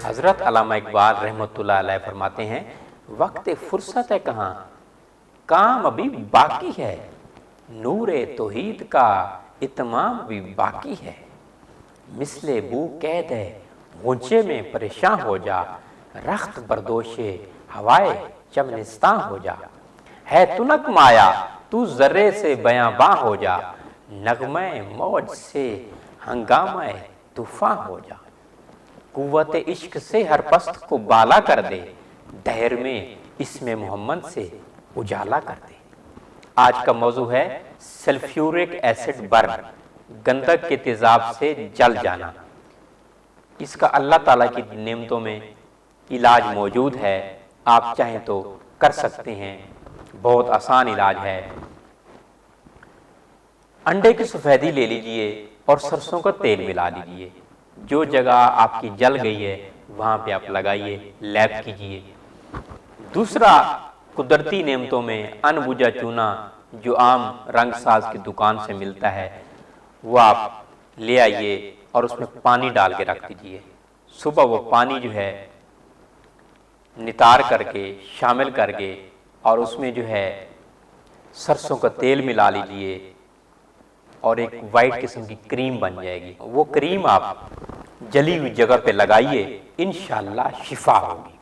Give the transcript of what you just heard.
हज़रत अल्लामा इकबाल रहमतुल्लाह अलैह फरमाते हैं, वक्त फुर्सत है कहाँ, काम अभी बाकी है, नूरे तौहीद का इत्माम भी बाकी है। मिसले बू कैद है गूंचे में परेशान हो जा, रख्त बरदोशे हवाए चमनिस्तां हो जा। है तुनक माया तू जर्रे से बयां हो जा, नगमे मौज से हंगामा तूफान हो जा। कुव्वत इश्क से हर पस्त को बाला कर दे, दहर में इसमें मोहम्मद से उजाला कर दे। आज का मौजू है सल्फ्यूरिक एसिड बर्न, गंधक के तेजाब से जल जाना। इसका अल्लाह ताला की नेमतों में इलाज मौजूद है, आप चाहें तो कर सकते हैं, बहुत आसान इलाज है। अंडे की सफ़ेदी ले लीजिए और सरसों का तेल मिला लीजिए, जो जगह आपकी जल गई है वहाँ पे आप लगाइए, लैप कीजिए। दूसरा, कुदरती नेमतों में अनबुझा चूना जो आम रंगसाज की दुकान से मिलता है वो आप ले आइए और उसमें पानी डाल के रख दीजिए। सुबह वो पानी जो है नितार करके शामिल करके और उसमें जो है सरसों का तेल मिला लीजिए और एक वाइट किस्म की क्रीम बन जाएगी। वो क्रीम आप जली हुई जगह पे लगाइए, इंशाअल्लाह शिफा होगी।